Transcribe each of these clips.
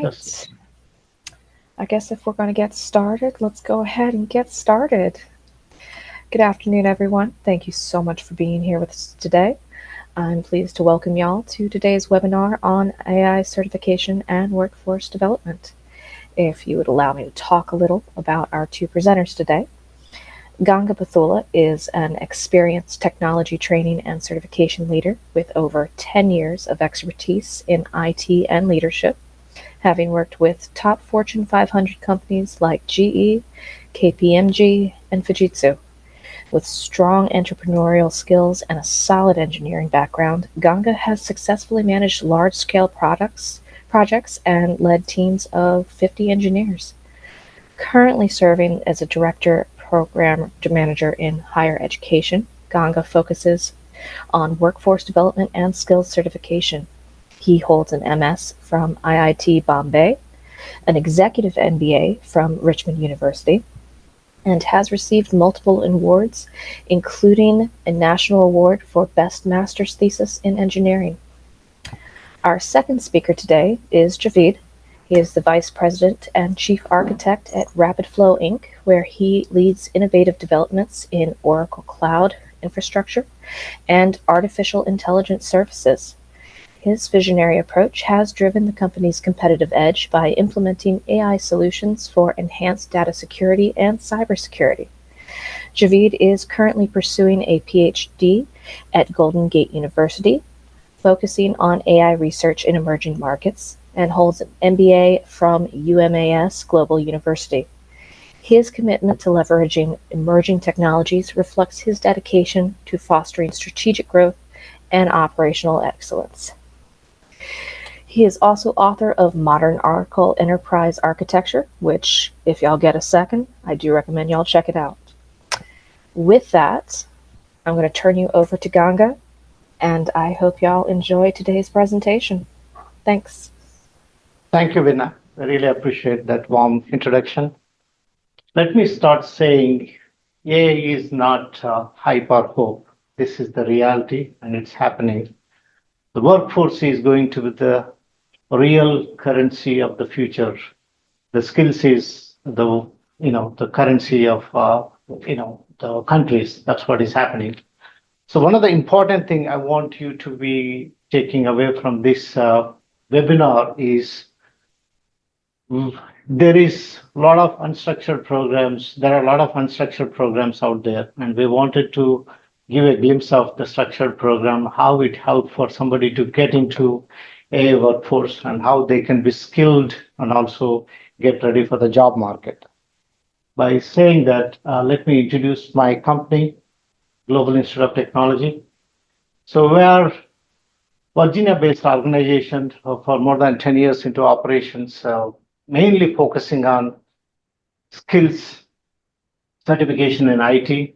Yes. right. I guess if we're going to get started, let's go ahead and get started. Good afternoon, everyone. Thank you so much for being here with us today. I'm pleased to welcome y'all to today's webinar on AI certification and workforce development. If you would allow me to talk a little about our two presenters today. Ganga Bathula is an experienced technology training and certification leader with over 10 years of expertise in IT and leadership, having worked with top Fortune 500 companies like GE, KPMG, and Fujitsu. With strong entrepreneurial skills and a solid engineering background, Ganga has successfully managed large-scale projects and led teams of 50 engineers. Currently serving as a director program manager in higher education, Ganga focuses on workforce development and skills certification. He holds an MS from IIT Bombay, an executive MBA from Richmond University, and has received multiple awards, including a national award for Best Master's Thesis in Engineering. Our second speaker today is Javeed. He is the Vice President and Chief Architect at RapidFlow Inc., where he leads innovative developments in Oracle Cloud infrastructure and artificial intelligence services. His visionary approach has driven the company's competitive edge by implementing AI solutions for enhanced data security and cybersecurity. Javeed is currently pursuing a PhD at Golden Gate University, focusing on AI research in emerging markets, and holds an MBA from UMass Global University. His commitment to leveraging emerging technologies reflects his dedication to fostering strategic growth and operational excellence. He is also author of Modern Oracle Enterprise Architecture, which, if y'all get a second, I do recommend y'all check it out. With that, I'm going to turn you over to Ganga, and I hope y'all enjoy today's presentation. Thanks. Thank you, Vina. I really appreciate that warm introduction. Let me start saying AI is not hype or hope. This is the reality and it's happening. The workforce is going to be the real currency of the future. The skills is the currency of the countries. That's what is happening. So one of the important thing I want you to be taking away from this webinar is there is a lot of unstructured programs. There are a lot of unstructured programs out there, and we wanted to give a glimpse of the structured program, how it helped for somebody to get into a workforce and how they can be skilled and also get ready for the job market. By saying that, let me introduce my company, Global Institute of Technology. So we are Virginia-based organization for more than 10 years into operations, mainly focusing on skills certification in IT.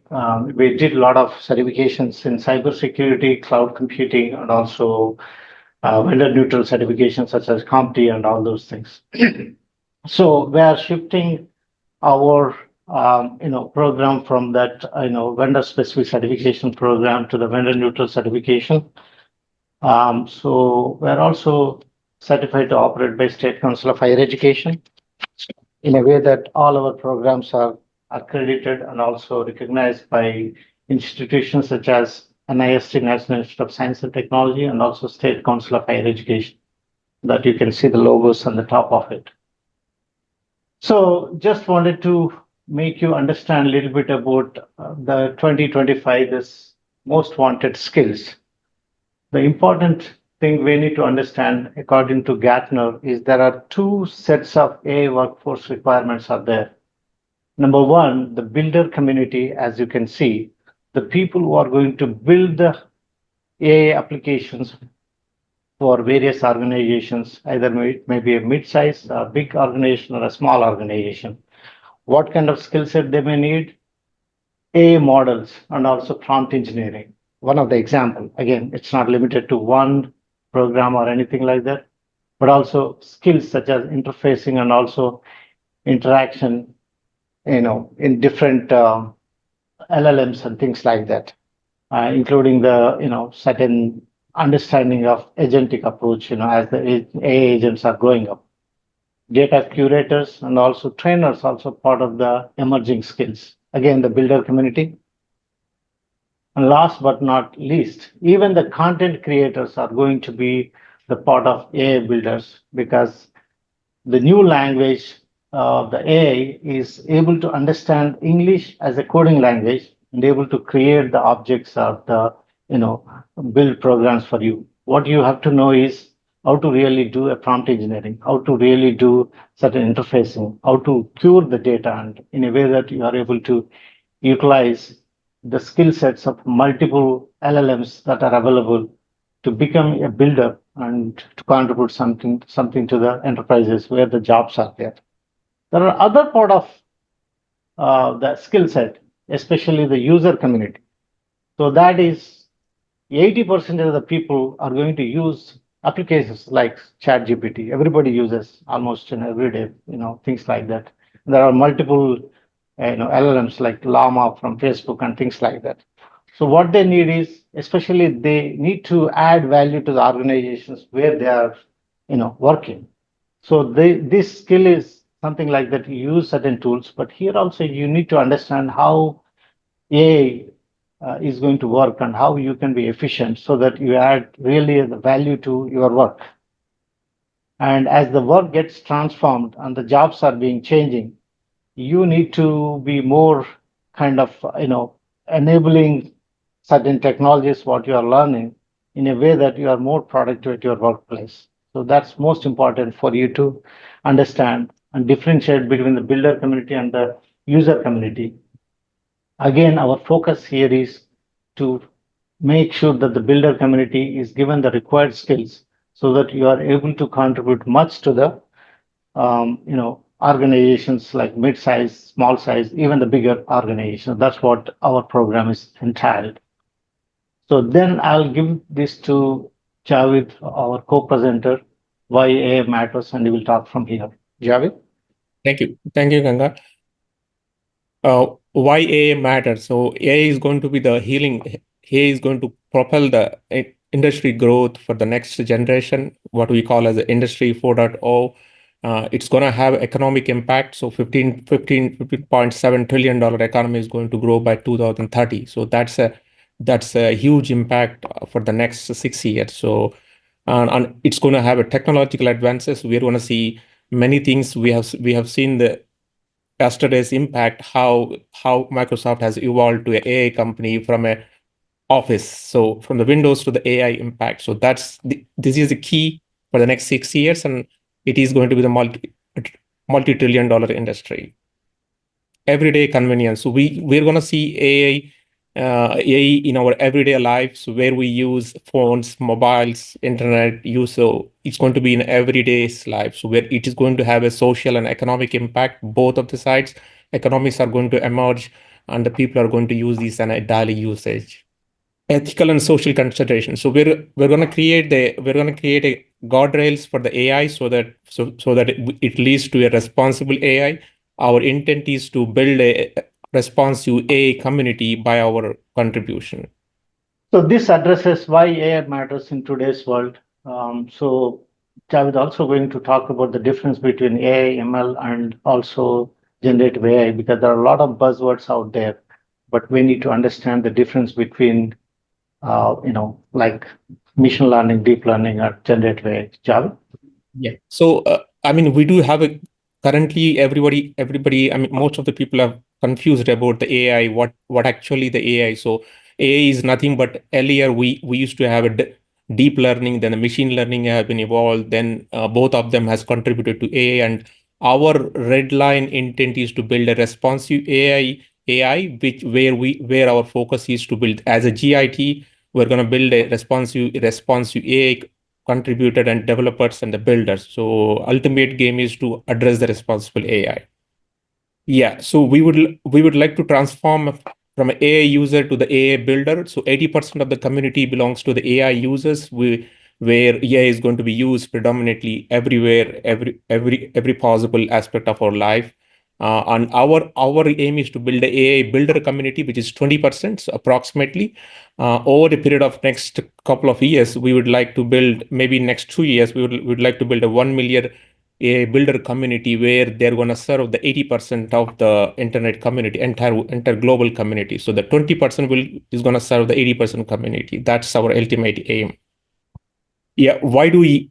We did a lot of certifications in cybersecurity, cloud computing, and also vendor-neutral certifications such as CompTIA and all those things. So we are shifting our program from that vendor-specific certification program to the vendor-neutral certification. So we're also certified to operate by State Council of Higher Education in a way that all our programs are accredited and also recognized by institutions such as NIST, National Institute of Science and Technology, and also State Council of Higher Education, that you can see the logos on the top of it. So just wanted to make you understand a little bit about the 2025 is most wanted skills. The important thing we need to understand, according to Gartner, is there are two sets of AI workforce requirements are there. Number one, the builder community, as you can see, the people who are going to build the AI applications for various organizations, either it may be a mid-size, a big organization, or a small organization. What kind of skill set they may need? AI models and also prompt engineering. One of the example, again, it's not limited to one program or anything like that, but also skills such as interfacing and also interaction, in different LLMs and things like that, including the, certain understanding of agentic approach, as the AI agents are growing up. data curators, and also trainers, also part of the emerging skills. Again, the builder community. And last but not least, even the content creators are going to be the part of AI builders because the new language of the AI is able to understand English as a coding language and able to create the objects of the, you know, build programs for you. What you have to know is how to really do a prompt engineering, how to really do certain interfacing, how to cure the data, and in a way that you are able to utilize the skill sets of multiple LLMs that are available to become a builder and to contribute something to the enterprises where the jobs are there. There are other part of the skill set, especially the user community. So that is 80% of the people are going to use applications like ChatGPT. Everybody uses almost in every day, things like that. There are multiple, LLMs like Llama from Facebook and things like that. So what they need is, especially they need to add value to the organizations where they are, working. So this skill is something like that. You use certain tools, but here also you need to understand how AI is going to work and how you can be efficient so that you add really the value to your work. And as the work gets transformed and the jobs are being changing, you need to be more kind of, enabling certain technologies, what you are learning in a way that you are more productive at your workplace. So that's most important for you to understand and differentiate between the builder community and the user community. Again, our focus here is to make sure that the builder community is given the required skills so that you are able to contribute much to the organizations like mid-size, small size, even the bigger organizations. That's what our program is entitled. So then I'll give this to Javed, our co-presenter, why AI matters, and he will talk from here. Javed? Thank you, Ganga. Why AI matters? So AI is going to be the healing. AI is going to propel the industry growth for the next generation, what we call as the industry 4.0. It's going to have economic impact. So $15.7 trillion economy is going to grow by 2030. So that's a huge impact for the next 6 years. So and it's going to have a technological advances. We're going to see many things. We have seen the yesterday's impact, how Microsoft has evolved to an AI company from a Office. So from the Windows to the AI impact. So this is the key for the next 6 years, and it is going to be the multi-trillion dollar industry. Everyday convenience. So we're going to see AI in our everyday lives where we use phones, mobiles, internet use. So it's going to be in everyday's life. So where it is going to have a social and economic impact, both of the sides. Economics are going to emerge, and the people are going to use these in a daily usage. Ethical and social consideration. So we're going to create a guardrails for the AI so that it leads to a responsible AI. Our intent is to build a responsive AI community by our contribution. So this addresses why AI matters in today's world. So Javed also going to talk about the difference between AI, ML, and also generative AI because there are a lot of buzzwords out there, but we need to understand the difference between like machine learning, deep learning, or generative AI. Javed? Yeah. So we do have currently everybody. Most of the people are confused about the AI. What actually the AI? So AI is nothing but earlier we used to have a deep learning, then the machine learning have been evolved. Then both of them has contributed to AI, and our red line intent is to build a responsive AI, where our focus is to build as a GIT. We're going to build a responsive AI contributed and developers and the builders. So ultimate game is to address the responsible AI. Yeah, so we would like to transform from an AI user to the AI builder. So 80% of the community belongs to the AI users, where AI is going to be used predominantly everywhere, every possible aspect of our life. And our aim is to build an AI builder community, which is 20%, so approximately. Over the period of next couple of years, we would like to build, maybe next 2 years, we would like to build a 1 million AI builder community where they're going to serve the 80% of the internet community, entire global community. So the 20% is going to serve the 80% community. That's our ultimate aim. Yeah, why do we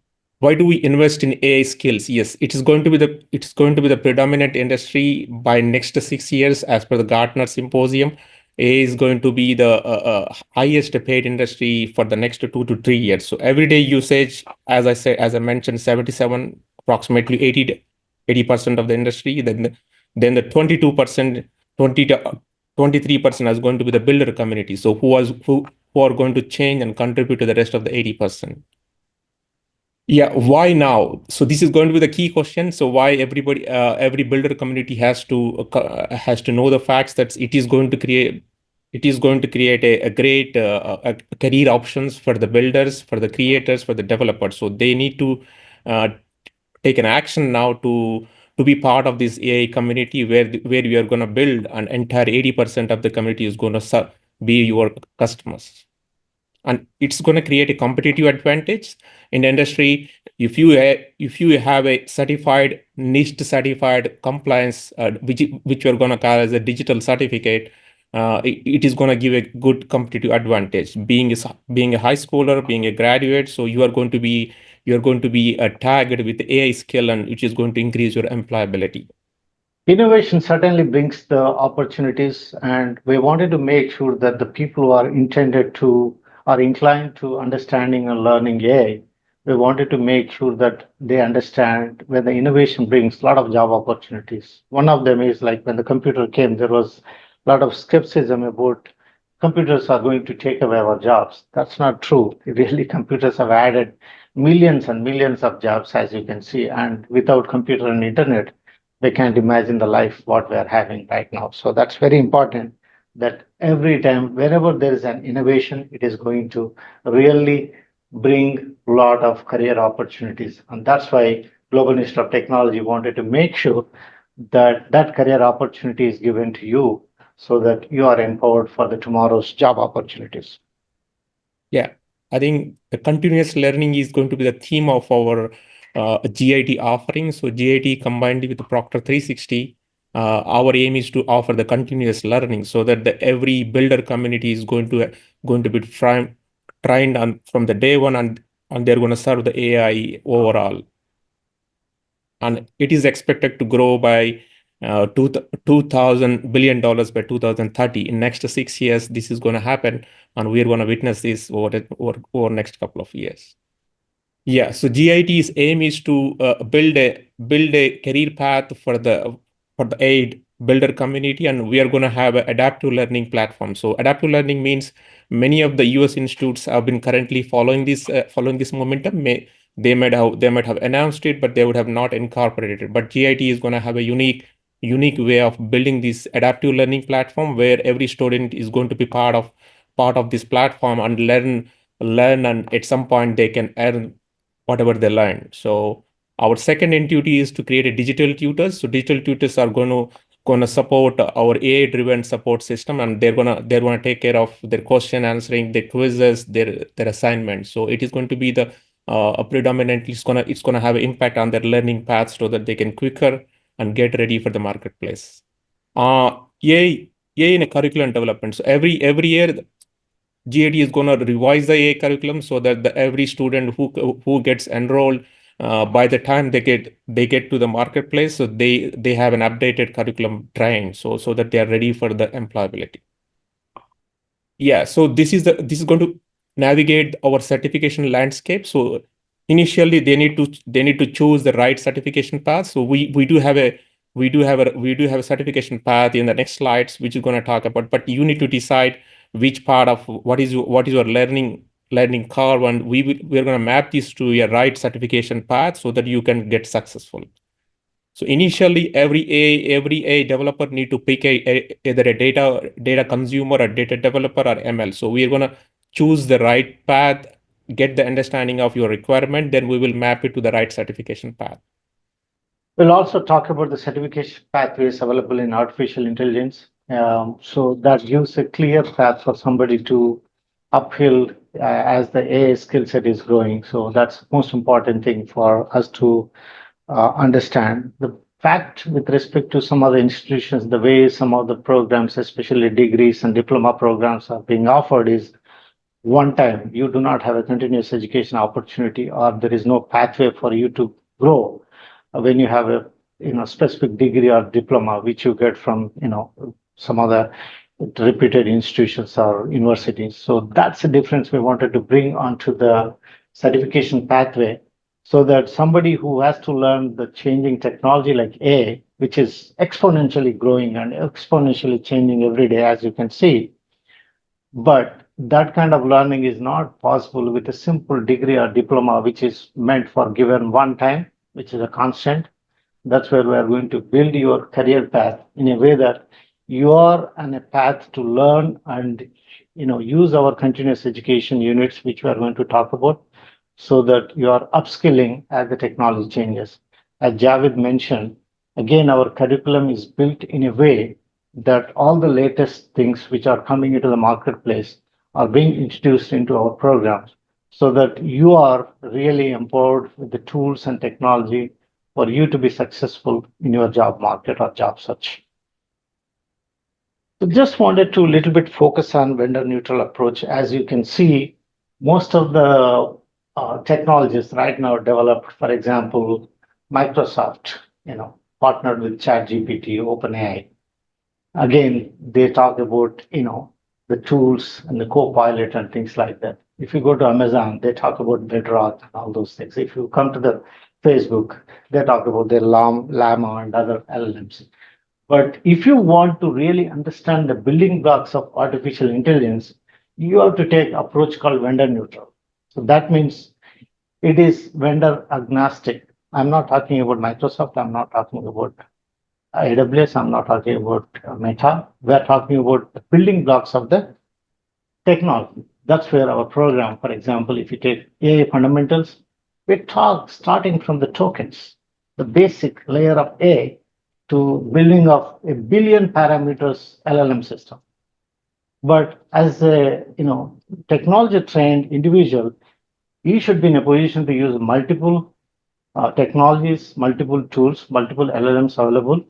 invest in AI skills? Yes, it's going to be the predominant industry by next 6 years, as per the Gartner Symposium. AI is going to be the highest paid industry for the next 2 to 3 years. So everyday usage, as I mentioned, 77, approximately 80% of the industry. Then the 22%, 20 to 23% is going to be the builder community. So who are going to change and contribute to the rest of the 80%. Yeah, why now? So this is going to be the key question. So why every builder community has to know the facts that it is going to create a great career options for the builders, for the creators, for the developers. So they need to uh, take an action now to be part of this AI community where you are going to build an entire 80% of the community is going to be your customers. And it's going to create a competitive advantage in the industry. If you have a certified NIST certified compliance, which we're going to call as a digital certificate, it is going to give a good competitive advantage. Being a high schooler, being a graduate, so you are going to be tagged with AI skill, and which is going to increase your employability. Innovation certainly brings the opportunities, and we wanted to make sure that the people who are inclined to understanding and learning AI, we wanted to make sure that they understand when the innovation brings a lot of job opportunities. One of them is like when the computer came, there was a lot of skepticism about computers are going to take away our jobs. That's not true. Really, computers have added millions and millions of jobs, as you can see, and without computer and internet, they can't imagine the life what we are having right now. So that's very important that every time, wherever there is an innovation, it is going to really bring a lot of career opportunities. And that's why Global Institute of Technology wanted to make sure that that career opportunity is given to you so that you are empowered for the tomorrow's job opportunities. Yeah, I think the continuous learning is going to be the theme of our GIT offering. So GIT combined with the Proctor 360, our aim is to offer the continuous learning so that every builder community is going to be trained on from the day one, and they're going to serve the AI overall. And it is expected to grow by $2,000 billion by 2030. In next 6 years, this is going to happen, and we're going to witness this over next couple of years. Yeah, so GIT's aim is to build a career path for the AI builder community, and we are going to have an adaptive learning platform. So adaptive learning means many of the US institutes have been currently following this momentum. They might have announced it, but they would have not incorporated it. But GIT is going to have a unique way of building this adaptive learning platform where every student is going to be part of this platform and learn, and at some point they can earn whatever they learn. So our second entity is to create a digital tutors. So digital tutors are going to support our AI-driven support system, and they're gonna take care of their question answering, their quizzes, their assignments. So it is going to be the predominantly it's gonna have an impact on their learning path so that they can quicker and get ready for the marketplace. AI in a curriculum development. So every year GIT is going to revise the AI curriculum so that every student who gets enrolled by the time they get to the marketplace, so they have an updated curriculum trained, so that they are ready for the employability. Yeah, so this is going to navigate our certification landscape. So initially they need to choose the right certification path. So we do have a certification path in the next slides, which is going to talk about, but you need to decide which part of what is your learning curve, and we're going to map this to a right certification path so that you can get successful. So initially, every A developer need to pick either a data consumer, or data developer, or ML. So we are going to choose the right path, get the understanding of your requirement, then we will map it to the right certification path. We'll also talk about the certification pathways available in artificial intelligence. So that gives a clear path for somebody to uphill as the AI skill set is growing. So that's the most important thing for us to understand. The fact with respect to some other institutions, the way some of the programs, especially degrees and diploma programs, are being offered is one time. You do not have a continuous education opportunity, or there is no pathway for you to grow when you have a specific degree or diploma which you get from some other reputed institutions or universities. So that's the difference we wanted to bring onto the certification pathway, so that somebody who has to learn the changing technology like AI, which is exponentially growing and exponentially changing every day, as you can see, but that kind of learning is not possible with a simple degree or diploma, which is meant for given one time, which is a constant. That's where we are going to build your career path in a way that you are on a path to learn and use our continuous education units, which we are going to talk about, so that you are upskilling as the technology changes. As Javed mentioned, again, our curriculum is built in a way that all the latest things which are coming into the marketplace are being introduced into our programs, so that you are really empowered with the tools and technology for you to be successful in your job market or job search. So just wanted to little bit focus on vendor neutral approach. As you can see, most of the technologies right now developed, for example, Microsoft, partnered with ChatGPT, OpenAI. Again, they talk about, the tools and the Copilot and things like that. If you go to Amazon, they talk about Bedrock and all those things. If you come to the Facebook, they talk about their Llama and other LLMs. But if you want to really understand the building blocks of artificial intelligence, you have to take approach called vendor neutral. So that means it is vendor agnostic. I'm not talking about Microsoft. I'm not talking about AWS. I'm not talking about Meta. We're talking about the building blocks of the technology. That's where our program, for example, if you take AI fundamentals, we talk starting from the tokens, the basic layer of AI, to building of a billion parameters LLM system. But as a technology trained individual, you should be in a position to use multiple technologies, multiple tools, multiple LLMs available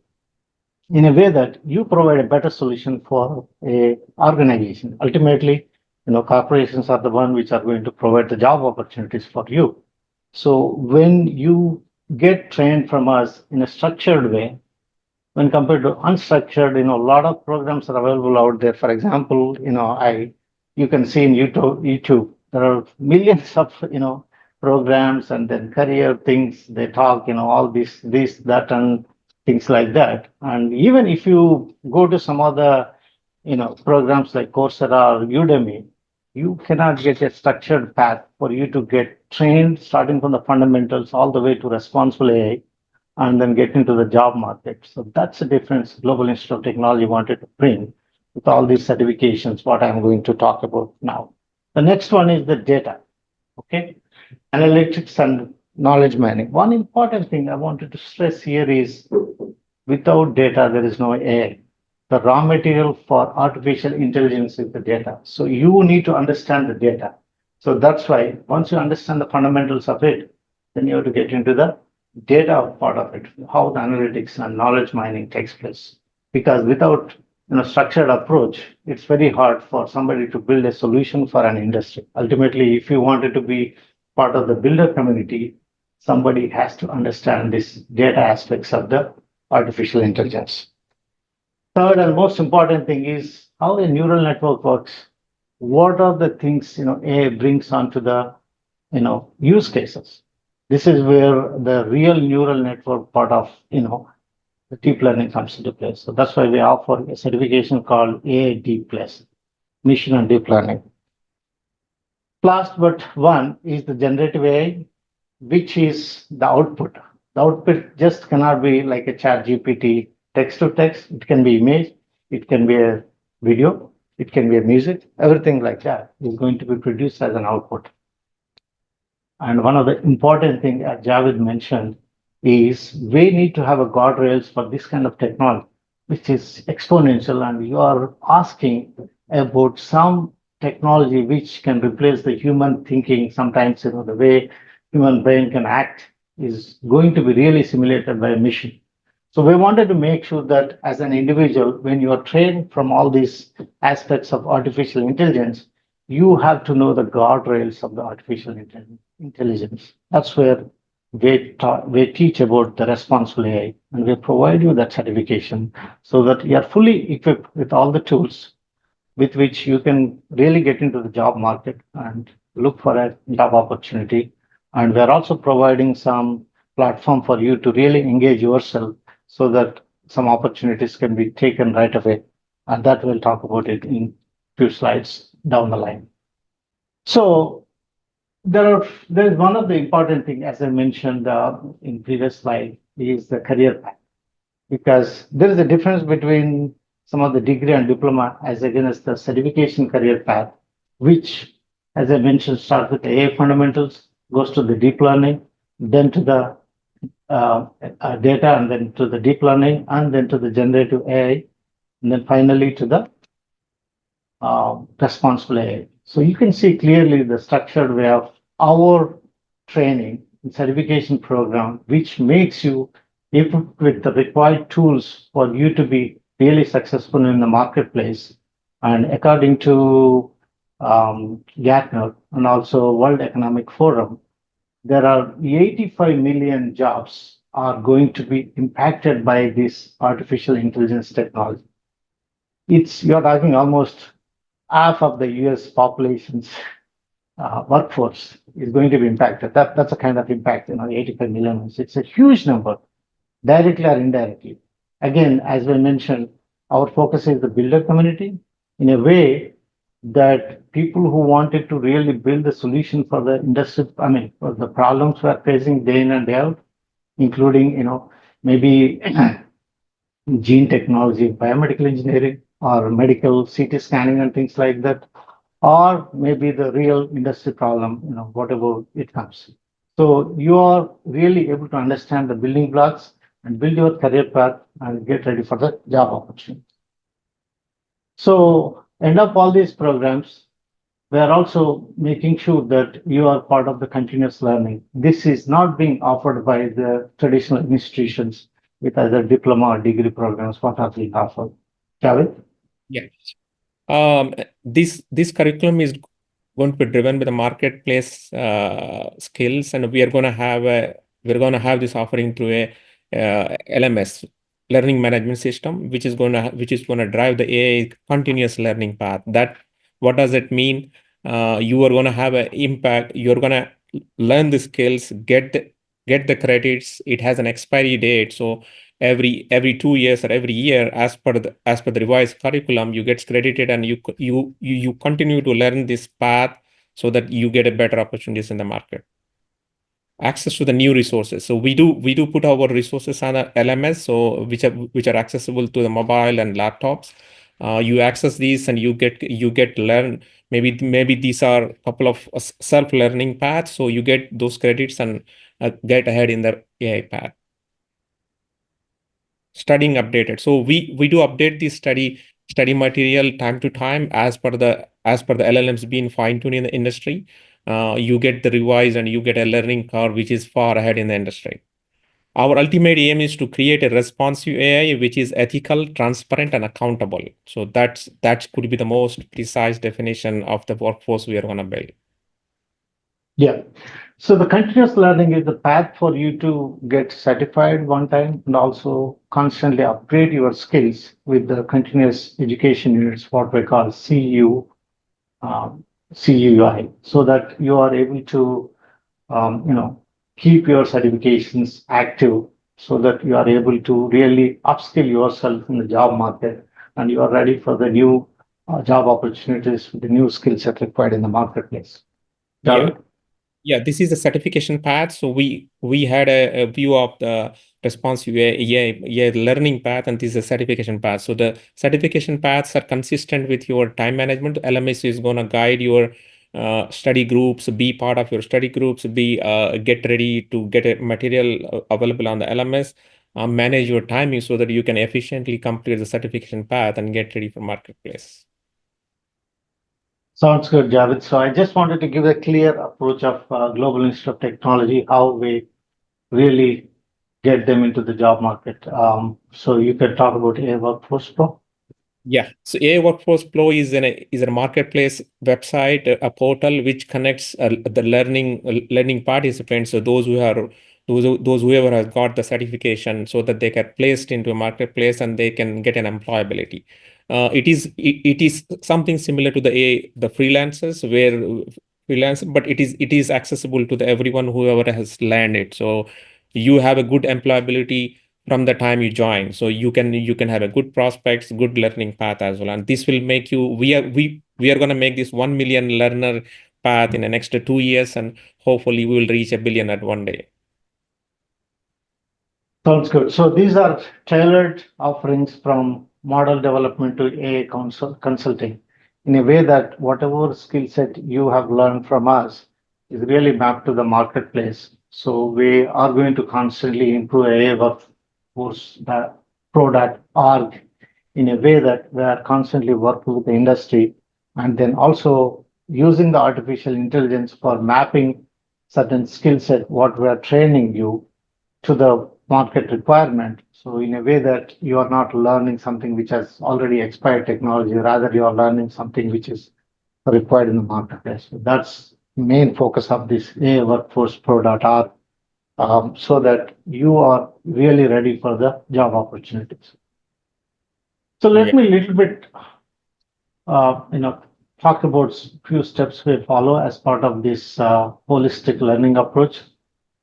in a way that you provide a better solution for a organization. Ultimately, corporations are the one which are going to provide the job opportunities for you. So when you get trained from us in a structured way, when compared to unstructured, a lot of programs are available out there. For example, you can see in YouTube, there are millions of, programs and then career things. They talk, all this, that, and things like that. And even if you go to some other, programs like Coursera or Udemy, you cannot get a structured path for you to get trained, starting from the fundamentals all the way to responsible AI, and then get into the job market. So that's the difference Global Institute of Technology wanted to bring with all these certifications, what I'm going to talk about now. The next one is the data, okay? Analytics and knowledge mining. One important thing I wanted to stress here is without data, there is no AI. The raw material for artificial intelligence is the data. So you need to understand the data. So that's why once you understand the fundamentals of it, then you have to get into the data part of it, how the analytics and knowledge mining takes place. Because without structured approach, it's very hard for somebody to build a solution for an industry. Ultimately, if you wanted to be part of the builder community, somebody has to understand this data aspects of the artificial intelligence. Third and most important thing is how a neural network works. What are the things AI brings onto the use cases? This is where the real neural network part of the deep learning comes into play. So that's why we offer a certification called AI Deep Plus, Mission and Deep Learning. Last but one is the generative AI, which is the output. The output just cannot be like a ChatGPT text to text. It can be image, it can be a video, it can be a music, everything like that is going to be produced as an output. And one of the important things, as Javed mentioned, is we need to have a guardrails for this kind of technology, which is exponential. And you are asking about some technology which can replace the human thinking. Sometimes, the way human brain can act is going to be really simulated by a machine. So we wanted to make sure that as an individual, when you are trained from all these aspects of artificial intelligence, you have to know the guardrails of the artificial intelligence. That's where we teach about the responsible AI, and we provide you that certification so that you are fully equipped with all the tools with which you can really get into the job market and look for a job opportunity. And we're also providing some platform for you to really engage yourself so that some opportunities can be taken right away. And that we'll talk about it in few slides down the line. So there's one of the important thing, as I mentioned in previous slide, is the career path, because there is a difference between some of the degree and diploma as against the certification career path, which, as I mentioned, starts with AI fundamentals, goes to the deep learning, then to the data, and then to the deep learning, and then to the generative AI, and then finally to the responsible AI. So you can see clearly the structured way of our training and certification program, which makes you equipped with the required tools for you to be really successful in the marketplace. And according to Gartner and also World Economic Forum, there are 85 million jobs are going to be impacted by this artificial intelligence technology. You're talking almost half of the US population's workforce is going to be impacted. That's a kind of impact, 85 million. It's a huge number, directly or indirectly. Again, as we mentioned, our focus is the builder community in a way that people who wanted to really build a solution for the industry, for the problems we're facing day in and day out, including, maybe gene technology, biomedical engineering, or medical CT scanning and things like that, or maybe the real industry problem, whatever it comes. So you are really able to understand the building blocks and build your career path and get ready for the job opportunity. So end of all these programs, we are also making sure that you are part of the continuous learning. This is not being offered by the traditional institutions with either diploma or degree programs. What are being offered? Javed? Yes. This curriculum is going to be driven by the marketplace skills, and we're going to have this offering through a LMS, learning management system, which is going to drive the AI continuous learning path. What does it mean? You are going to have an impact. You're going to learn the skills, get the credits. It has an expiry date, so every 2 years or every year, as per the revised curriculum, you get credited, and you continue to learn this path so that you get a better opportunities in the market. Access to the new resources. So we do put our resources on a LMS, so which are accessible to the mobile and laptops. You access these and you get learn. Maybe these are a couple of self-learning paths, so you get those credits and get ahead in the AI path. Studying updated. So we do update the study material time to time as per the LLMs being fine-tuned in the industry. You get the revise and you get a learning curve which is far ahead in the industry. Our ultimate aim is to create a responsive AI which is ethical, transparent, and accountable. So that could be the most precise definition of the workforce we are going to build. Yeah. So the continuous learning is the path for you to get certified one time and also constantly upgrade your skills with the continuous education units, what we call CUI, so that you are able to, keep your certifications active so that you are able to really upskill yourself in the job market and you are ready for the new job opportunities with the new skill set required in the marketplace. Javed? Yeah, this is the certification path. So we had a view of the responsive AI learning path, and this is a certification path. So the certification paths are consistent with your time management. LMS is going to guide your study groups, be part of your study groups, get ready to get a material available on the LMS, manage your timing so that you can efficiently complete the certification path and get ready for marketplace. Sounds good, Javed. So I just wanted to give a clear approach of Global Institute of Technology, how we really get them into the job market. So you can talk about AI Workforce Pro. Yeah, so AI Workforce Flow is a marketplace website, a portal which connects the learning participants, so those whoever has got the certification, so that they get placed into a marketplace and they can get an employability. It is something similar to the freelancers where freelance, but it is accessible to everyone whoever has learned it. So you have a good employability from the time you join, so you can have a good prospects, good learning path as well, and this will make you we are going to make this 1 million learner path in the next 2 years, and hopefully we will reach 1 billion at one day. Sounds good. So these are tailored offerings from model development to AI consulting in a way that whatever skill set you have learned from us is really mapped to the marketplace. So we are going to constantly improve AI Workforce Pro.org in a way that we are constantly working with the industry and then also using the artificial intelligence for mapping certain skill set, what we are training you to the market requirement. So in a way that you are not learning something which has already expired technology, rather you are learning something which is required in the marketplace. So that's main focus of this AI Workforce Pro.org, so that you are really ready for the job opportunities. So let Yeah. me little bit, talk about few steps we follow as part of this holistic learning approach.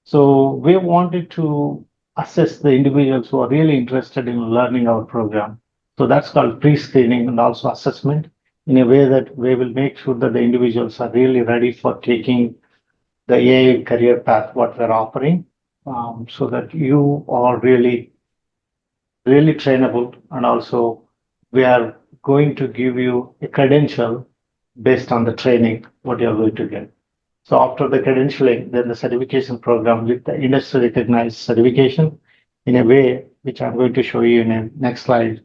So we wanted to assess the individuals who are really interested in learning our program. So that's called pre-screening and also assessment in a way that we will make sure that the individuals are really ready for taking the AI career path, what we're offering, so that you are really trainable. And also we are going to give you a credential based on the training, what you're going to get. So after the credentialing, then the certification program with the industry recognized certification in a way which I'm going to show you in the next slide.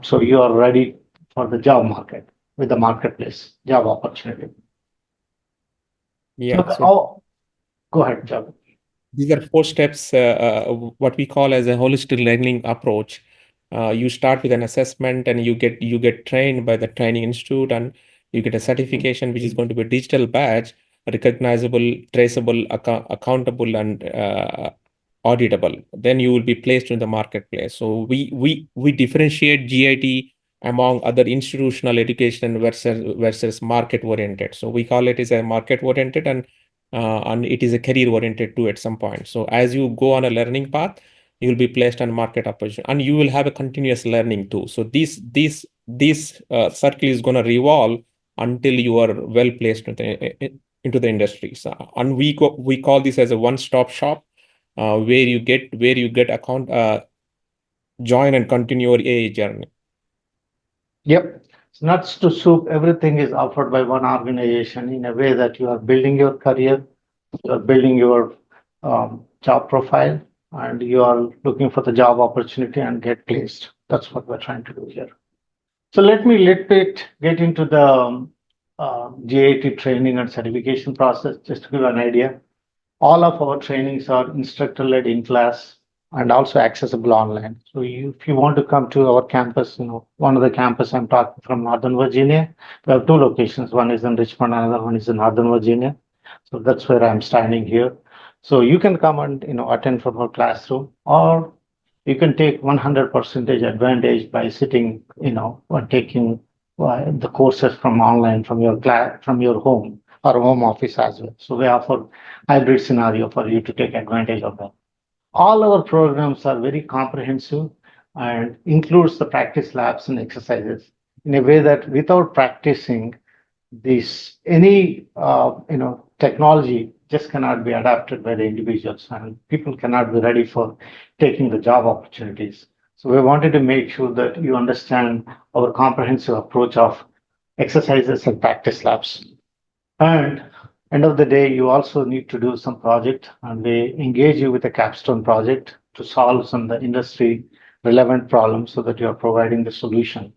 So you are ready for the job market with the marketplace job opportunity. Yeah. Go ahead, Job. These are 4 steps, what we call as a holistic learning approach. You start with an assessment, and you get trained by the training institute, and you get a certification, which is going to be a digital badge, recognizable, traceable, accountable, and auditable. Then you will be placed in the marketplace. So we differentiate GIT among other institutional education versus market oriented. So we call it as a market oriented, and it is a career oriented too at some point. So as you go on a learning path, you will be placed on market opportunity, and you will have a continuous learning too. So this circle is going to revolve until you are well placed into the industry. So, and we call this as a one-stop shop, where you get account join and continue your AI journey. Yep. It's nuts to soup. Everything is offered by one organization in a way that you are building your career, you are building your job profile, and you are looking for the job opportunity and get placed. That's what we're trying to do here. So let me get into the GIT training and certification process, just to give an idea. All of our trainings are instructor-led in class and also accessible online. So if you want to come to our campus, one of the campus I'm talking from Northern Virginia, we have 2 locations. One is in Richmond, another one is in Northern Virginia. So that's where I'm standing here. So you can come and attend from our classroom, or you can take 100% advantage by sitting, or taking the courses from online from your home or home office as well. So we offer hybrid scenario for you to take advantage of that. All our programs are very comprehensive and includes the practice labs and exercises in a way that without practicing this, any technology just cannot be adapted by the individuals, and people cannot be ready for taking the job opportunities. So we wanted to make sure that you understand our comprehensive approach of exercises and practice labs. And end of the day, you also need to do some project, and they engage you with a capstone project to solve some of the industry relevant problems so that you are providing the solution.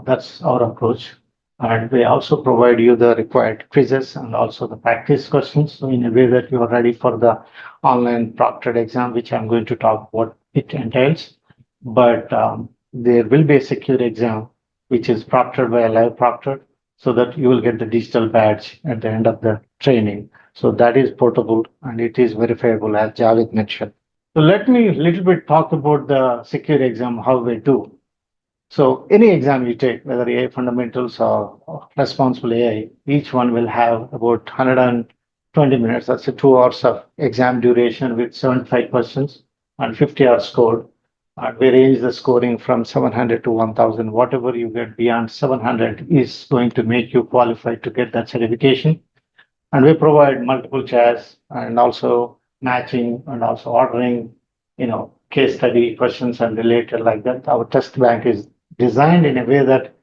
That's our approach. And we also provide you the required quizzes and also the practice questions. So in a way that you are ready for the online proctored exam, which I'm going to talk what it entails. But there will be a secure exam, which is proctored by a live proctor, so that you will get the digital badge at the end of the training. So that is portable and it is verifiable, as Javed mentioned. So let me a little bit talk about the secure exam, how we do. So any exam you take, whether AI fundamentals or responsible AI, each one will have about 120 minutes. That's 2 hours of exam duration with 75 questions and 50 hours scored. And we range the scoring from 700 to 1000. Whatever you get beyond 700 is going to make you qualified to get that certification. And we provide multiple chairs and also matching and also ordering, case study questions and related like that. Our test bank is designed in a way that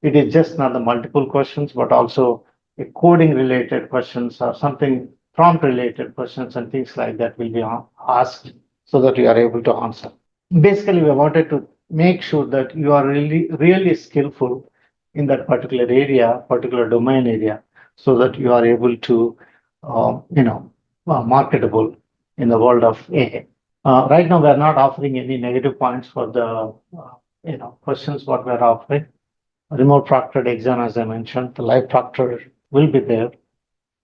it is just not the multiple questions, but also a coding related questions or something prompt related questions and things like that will be asked so that you are able to answer. Basically, we wanted to make sure that you are really, really skillful in that particular area, particular domain area, so that you are able to, marketable in the world of AI. Right now, we are not offering any negative points for the, questions what we are offering. Remote proctored exam, as I mentioned, the live proctor will be there,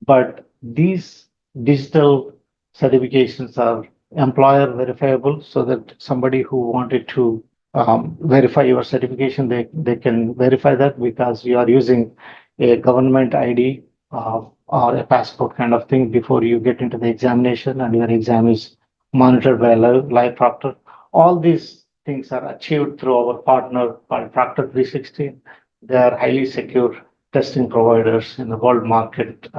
but these digital certifications are employer verifiable so that somebody who wanted to verify your certification, they can verify that because you are using a government ID or a passport kind of thing before you get into the examination and your exam is monitored by a live proctor. All these things are achieved through our partner called Proctor 360. They are highly secure testing providers in the world market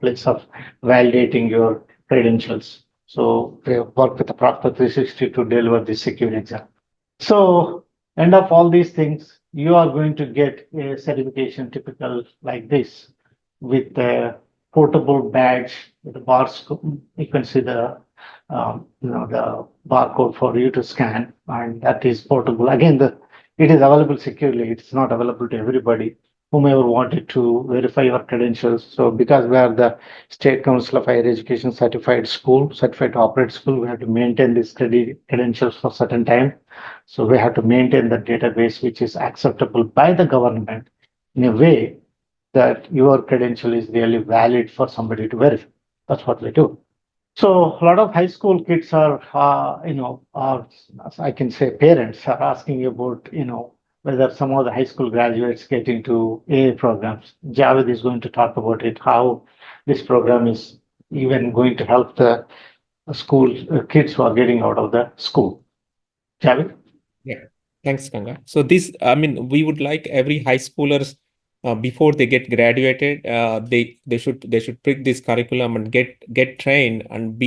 place of validating your credentials. So we work with the Proctor 360 to deliver the secure exam. So end of all these things, you are going to get a certification typical like this with a portable badge with a bar. You can see the the barcode for you to scan, and that is portable. Again, it is available securely. It's not available to everybody whomever wanted to verify your credentials. So because we are the State Council of Higher Education certified school, certified to operate school, we have to maintain these credentials for certain time. So we have to maintain the database which is acceptable by the government in a way that your credential is really valid for somebody to verify. That's what we do. So a lot of high school kids are, I can say parents are asking about, whether some of the high school graduates get into AA programs. Javed is going to talk about it, how this program is even going to help the school kids who are getting out of the school. Javed? Yeah, thanks, Ganga. So this, I mean, we would like every high schoolers before they get graduated, they should pick this curriculum and get trained and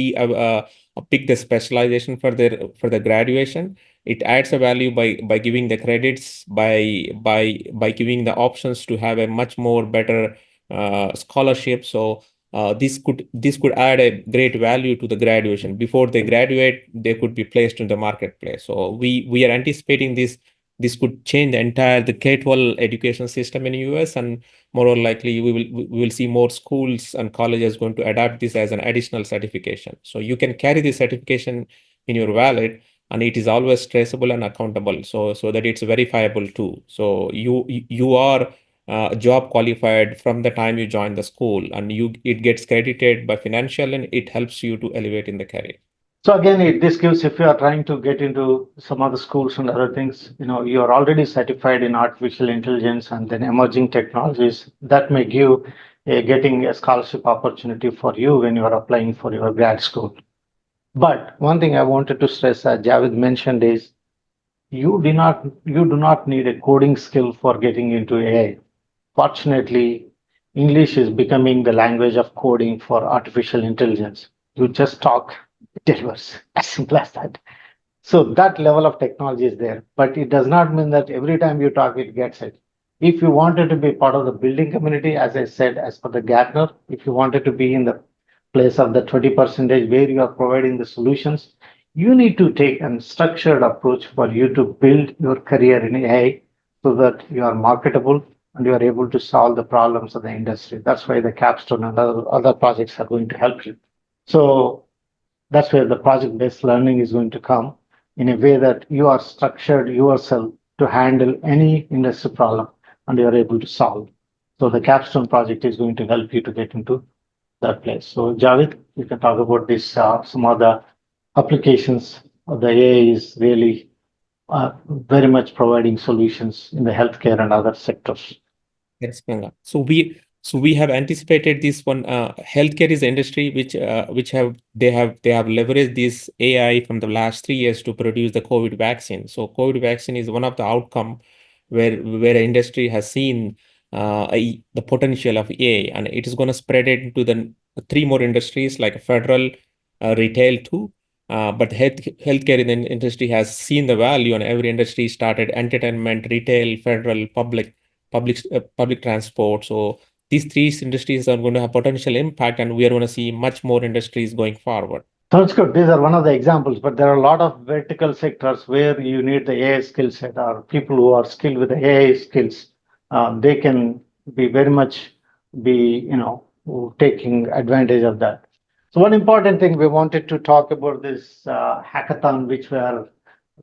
pick the specialization for the graduation. It adds a value by giving the credits, by giving the options to have a much more better scholarship. So this could add a great value to the graduation. Before they graduate, they could be placed in the marketplace. So we are anticipating this could change the K-12 education system in the US, and more likely we will see more schools and colleges going to adapt this as an additional certification. So you can carry this certification in your wallet, and it is always traceable and accountable, so that it's verifiable too. So you are job qualified from the time you join the school, and it gets credited by financial, and it helps you to elevate in the career. So again, this gives, if you are trying to get into some other schools and other things, you are already certified in artificial intelligence and then emerging technologies, that may give getting a scholarship opportunity for you when you are applying for your grad school. But one thing I wanted to stress, as Javed mentioned, is you do not need a coding skill for getting into AI. Fortunately, English is becoming the language of coding for artificial intelligence. You just talk, it delivers, as simple as that. So that level of technology is there, but it does not mean that every time you talk, it gets it. If you wanted to be part of the building community, as I said, as per the Gartner, if you wanted to be in the place of the 20% where you are providing the solutions, you need to take a structured approach for you to build your career in AI so that you are marketable and you are able to solve the problems of the industry. That's why the capstone and other projects are going to help you. So that's where the project-based learning is going to come in a way that you are structured yourself to handle any industry problem and you are able to solve. So the capstone project is going to help you to get into that place. So Javed, you can talk about this, some of the applications of the AI is really very much providing solutions in the healthcare and other sectors. Yes, Ganga. So we have anticipated this one. Healthcare is the industry which they have leveraged this AI from the last 3 years to produce the COVID vaccine. So COVID vaccine is one of the outcome where industry has seen the potential of AI, and it is going to spread it into the three more industries like federal, retail too. But healthcare in the industry has seen the value, and every industry started entertainment, retail, federal, public transport. So these three industries are going to have potential impact, and we are going to see much more industries going forward. Sounds good. These are one of the examples, but there are a lot of vertical sectors where you need the AI skill set or people who are skilled with the AI skills. They can be very much taking advantage of that. So one important thing we wanted to talk about this hackathon, which we are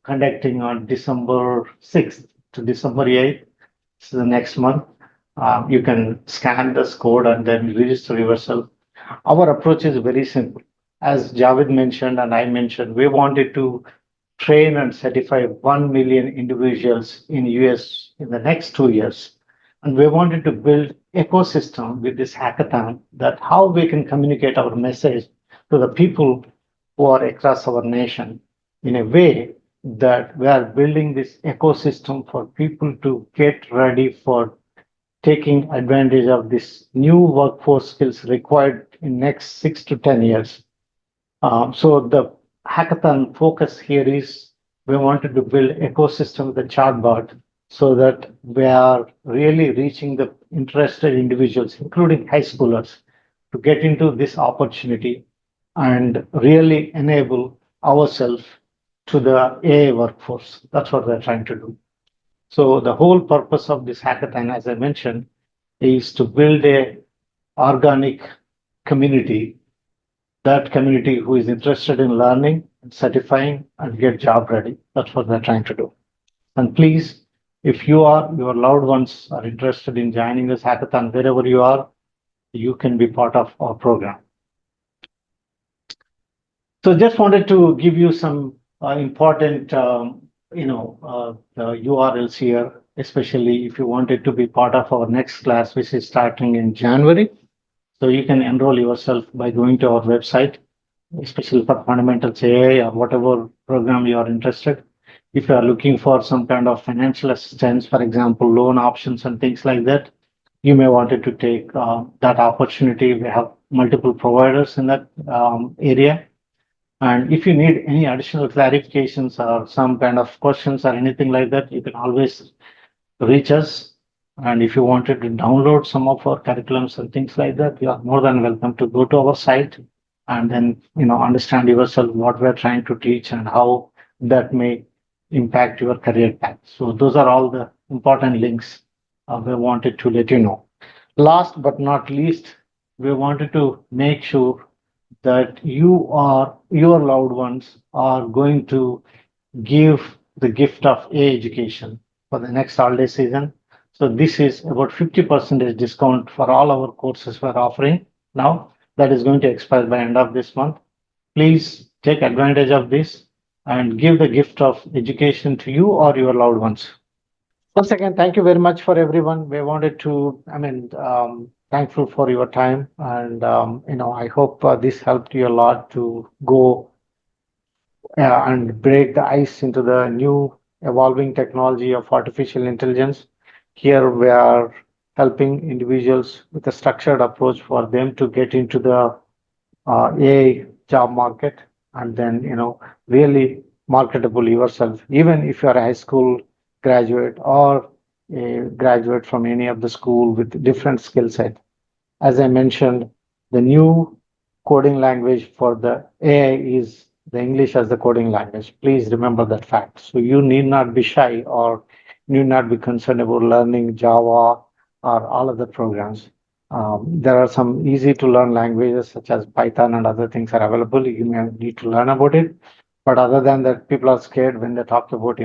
conducting on December 6th to December 8th. This is the next month. You can scan this code and then register yourself. Our approach is very simple. As Javed mentioned and I mentioned, we wanted to train and certify 1 million individuals in US in the next 2 years. And we wanted to build ecosystem with this hackathon that how we can communicate our message to the people who are across our nation in a way that we are building this ecosystem for people to get ready for taking advantage of this new workforce skills required in next 6 to 10 years. So the hackathon focus here is we wanted to build ecosystem with the chatbot so that we are really reaching the interested individuals, including high schoolers, to get into this opportunity and really enable ourselves to the AI workforce. That's what we're trying to do. So the whole purpose of this hackathon, as I mentioned, is to build a organic community, that community who is interested in learning, certifying, and get job ready. That's what we're trying to do. And please, if you or your loved ones are interested in joining this hackathon, wherever you are, you can be part of our program. So just wanted to give you some important, URLs here, especially if you wanted to be part of our next class, which is starting in January. So you can enroll yourself by going to our website, especially for Fundamentals AI or whatever program you are interested. If you are looking for some kind of financial assistance, for example, loan options and things like that, you may wanted to take that opportunity. We have multiple providers in that area. And if you need any additional clarifications or some kind of questions or anything like that, you can always reach us. And if you wanted to download some of our curriculums and things like that, you are more than welcome to go to our site and then understand yourself what we're trying to teach and how that may impact your career path. So those are all the important links we wanted to let you know. Last but not least, we wanted to make sure that you or your loved ones are going to give the gift of AI education for the next holiday season. So this is about 50% discount for all our courses we're offering now. That is going to expire by end of this month. Please take advantage of this and give the gift of education to you or your loved ones. Once again, thank you very much for everyone. We wanted to, thankful for your time. And, I hope this helped you a lot to go and break the ice into the new evolving technology of artificial intelligence. Here we are helping individuals with a structured approach for them to get into the AI job market and then, really marketable yourself, even if you're a high school graduate or a graduate from any of the school with different skill set. As I mentioned, the new coding language for the AI is the English as the coding language. Please remember that fact. So you need not be shy or need not be concerned about learning Java or all other programs. There are some easy to learn languages such as Python and other things are available. You may need to learn about it. But other than that, people are scared when they talk about,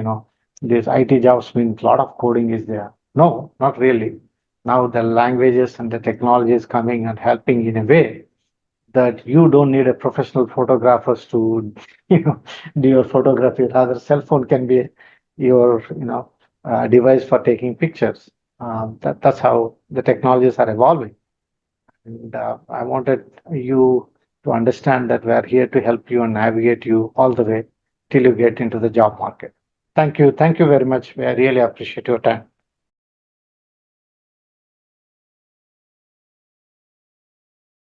these IT jobs means a lot of coding is there. No, not really. Now the languages and the technology is coming and helping in a way that you don't need a professional photographers to, do your photography. Rather, cell phone can be your, device for taking pictures. That's how the technologies are evolving. And I wanted you to understand that we are here to help you and navigate you all the way till you get into the job market. Thank you. Thank you very much. I really appreciate your time.